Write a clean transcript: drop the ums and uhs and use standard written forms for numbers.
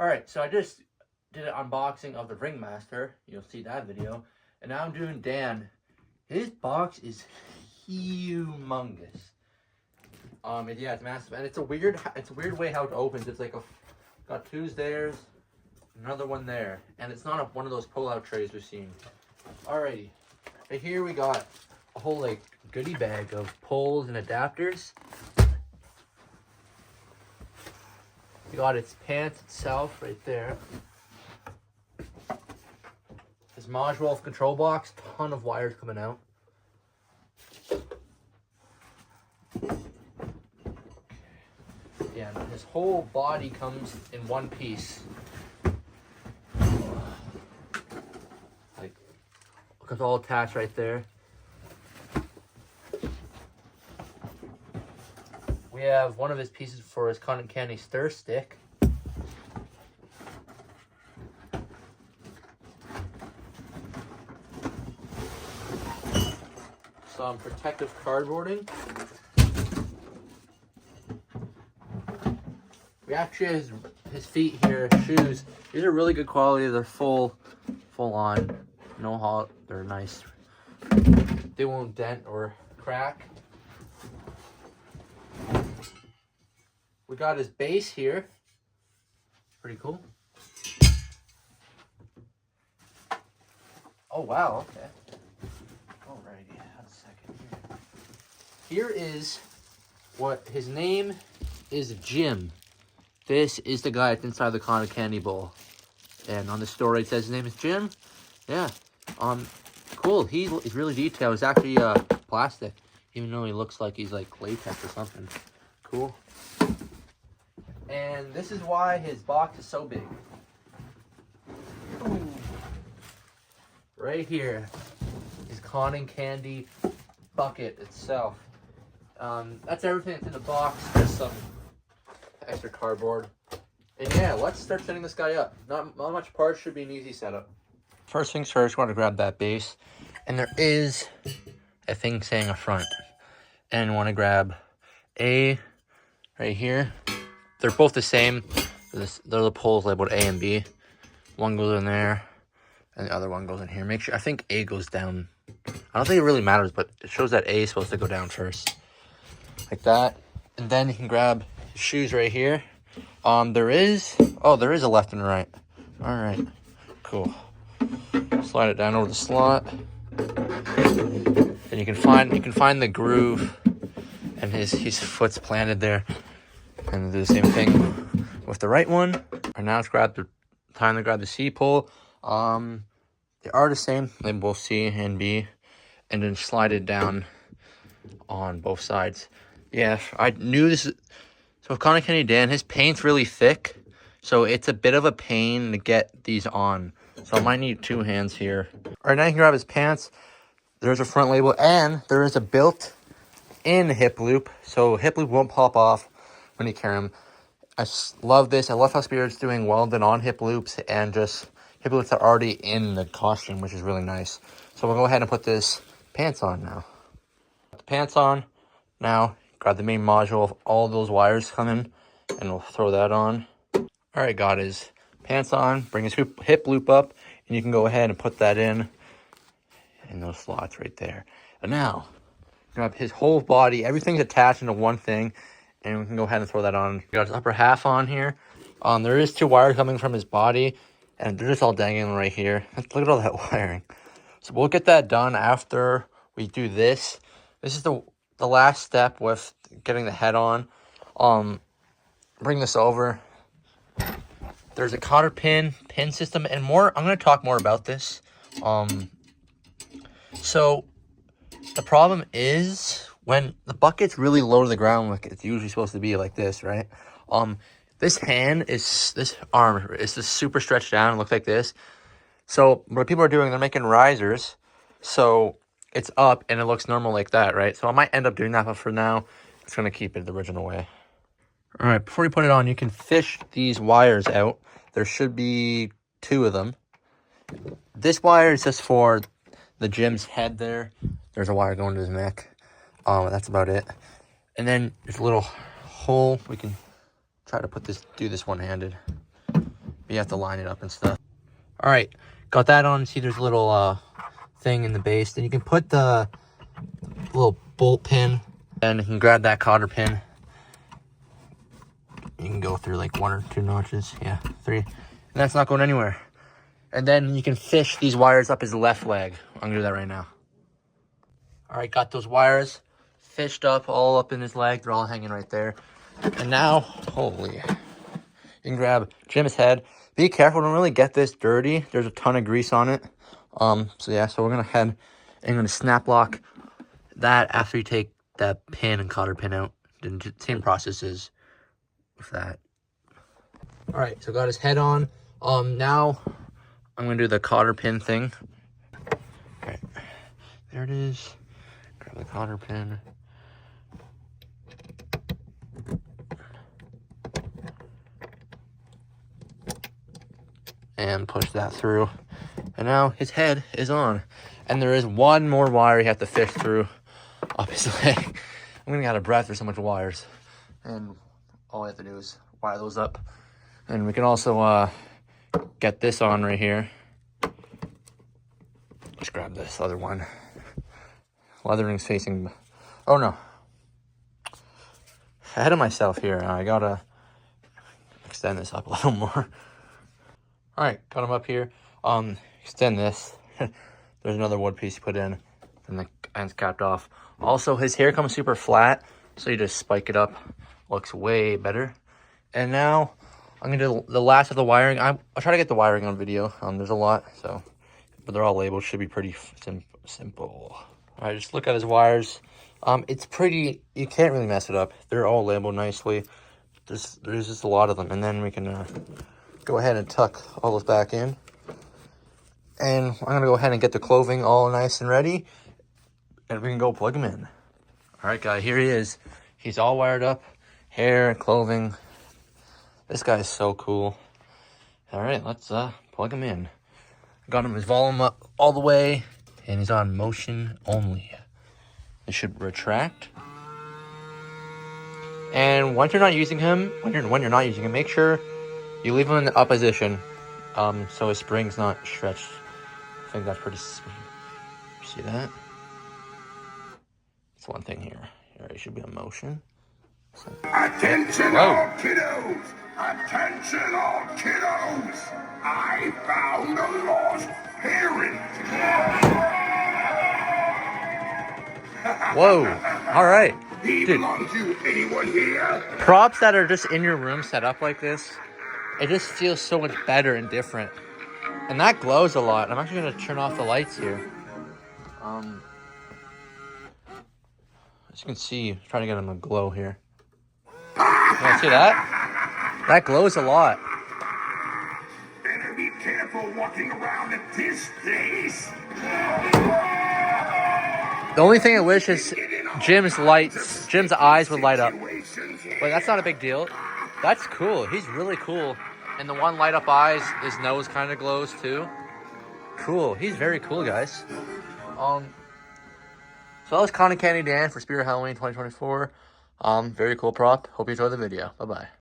Alright, so I just did an unboxing of the Ringmaster. You'll see that video. And now I'm doing Dan. His box is humongous. Yeah, it's massive. And it's a weird way how it opens. It's like got two there, another one there. And it's not one of those pull-out trays we've seen. Alrighty. Right here we got a whole like goodie bag of poles and adapters. We got its pants itself right there. This module control box, ton of wires coming out. Yeah, and his whole body comes in one piece. Like, look, it's all attached right there. We have one of his pieces for his cotton candy stir stick. Some protective cardboarding. We actually have his feet here, shoes. These are really good quality. They're full on. No halt. They're nice. They won't dent or crack. We got his base here. Pretty cool. Oh, wow. Okay. Alrighty. Have a second here. Here is what his name is, Jim. This is the guy that's inside the cotton candy bowl. And on the story it says his name is Jim. Yeah. Cool. He's really detailed. It's actually plastic. Even though he looks like he's like latex or something. Cool. And this is why his box is so big. Ooh. Right here is cotton candy bucket itself. That's everything that's in the box. Just some extra cardboard. And yeah, let's start setting this guy up. Not much parts, should be an easy setup. First things first, we want to grab that base. And there is a thing saying a front. And want to grab A right here. They're both the same. They're the poles labeled A and B. One goes in there, and the other one goes in here. Make sure, I think A goes down. I don't think it really matters, but it shows that A is supposed to go down first. Like that. And then you can grab his shoes right here. There is a left and a right. Alright, cool. Slide it down over the slot. And you can find the groove, and his foot's planted there. And do the same thing with the right one. And now it's time to grab the C pole. They are the same. They both C and B. And then slide it down on both sides. Yeah, I knew this. So with Cotton Candy Dan, his paint's really thick. So it's a bit of a pain to get these on. So I might need two hands here. All right, now you can grab his pants. There's a front label. And there is a built-in hip loop. So hip loop won't pop off when you carry them. I love this. I love how Spirit's doing welded on hip loops and just hip loops are already in the costume, which is really nice. So we'll go ahead and put this pants on now. Put the pants on. Now, grab the main module of all those wires coming, and we'll throw that on. All right, got his pants on. Bring his hip loop up, and you can go ahead and put that in those slots right there. And now, grab his whole body. Everything's attached into one thing. And we can go ahead and throw that on. We got his upper half on here. There is two wires coming from his body. And they're just all dangling right here. Look at all that wiring. So we'll get that done after we do this. This is the last step with getting the head on. Bring this over. There's a cotter pin system, and more. I'm going to talk more about this. So the problem is, when the bucket's really low to the ground, like it's usually supposed to be like this, right? This arm is just super stretched down and looks like this. So what people are doing, they're making risers. So it's up and it looks normal like that, right? So I might end up doing that, but for now, it's going to keep it the original way. All right, before you put it on, you can fish these wires out. There should be two of them. This wire is just for the Jim's head there. There's a wire going to his neck. That's about it. And then there's a little hole. We can try to do this one-handed. But you have to line it up and stuff. All right, got that on. See, there's a little thing in the base. Then you can put the little bolt pin, and you can grab that cotter pin. You can go through like 1 or 2 notches. Yeah, 3. And that's not going anywhere. And then you can fish these wires up his left leg. I'm gonna do that right now. All right, got those wires fished up, all up in his leg. They're all hanging right there. And now, holy, you can grab Jim's head. Be careful, don't really get this dirty. There's a ton of grease on it. So yeah, so we're gonna head and gonna snap lock that after you take that pin and cotter pin out. The same process as with that. All right, so got his head on. Now I'm gonna do the cotter pin thing. All right, there it is. Grab the cotter pin. And push that through. And now his head is on. And there is one more wire you have to fish through up his leg. I'm gonna get out of breath. There's so much wires. And all I have to do is wire those up. And we can also get this on right here. Just grab this other one. Leathering's facing, oh no. Ahead of myself here. I gotta extend this up a little more. All right, got him up here. Extend this. There's another wood piece you put in, and the end's capped off. Also, his hair comes super flat, so you just spike it up. Looks way better. And now I'm gonna do the last of the wiring. I'll try to get the wiring on video. There's a lot, so, but they're all labeled. Should be pretty simple. All right, just look at his wires. It's pretty. You can't really mess it up. They're all labeled nicely. There's just a lot of them, and then we can go ahead and tuck all those back in. And I'm gonna go ahead and get the clothing all nice and ready, and we can go plug him in. All right, guys, here he is. He's all wired up, hair, clothing. This guy is so cool. All right, let's plug him in. Got him his volume up all the way, and he's on motion only. It should retract. And once you're not using him, when you're not using him, make sure you leave him in the up position, so his spring's not stretched. I think that's pretty sweet. See that? That's one thing here. Here, it should be in motion. So, attention all kiddos! Attention all kiddos! I found a lost parent! Whoa! All right, He dude. belongs to anyone here? Props that are just in your room set up like this, it just feels so much better and different. And that glows a lot. I'm actually gonna turn off the lights here. As you can see, I'm trying to get them to glow here. You see that? That glows a lot. Better be careful walking around at this place. The only thing I wish is Jim's eyes would light up. But that's not a big deal. That's cool. He's really cool. And the one light up eyes, his nose kind of glows too. Cool. He's very cool, guys. So that was Cotton Candy Dan for Spirit Halloween 2024. Very cool prop. Hope you enjoyed the video. Bye-bye.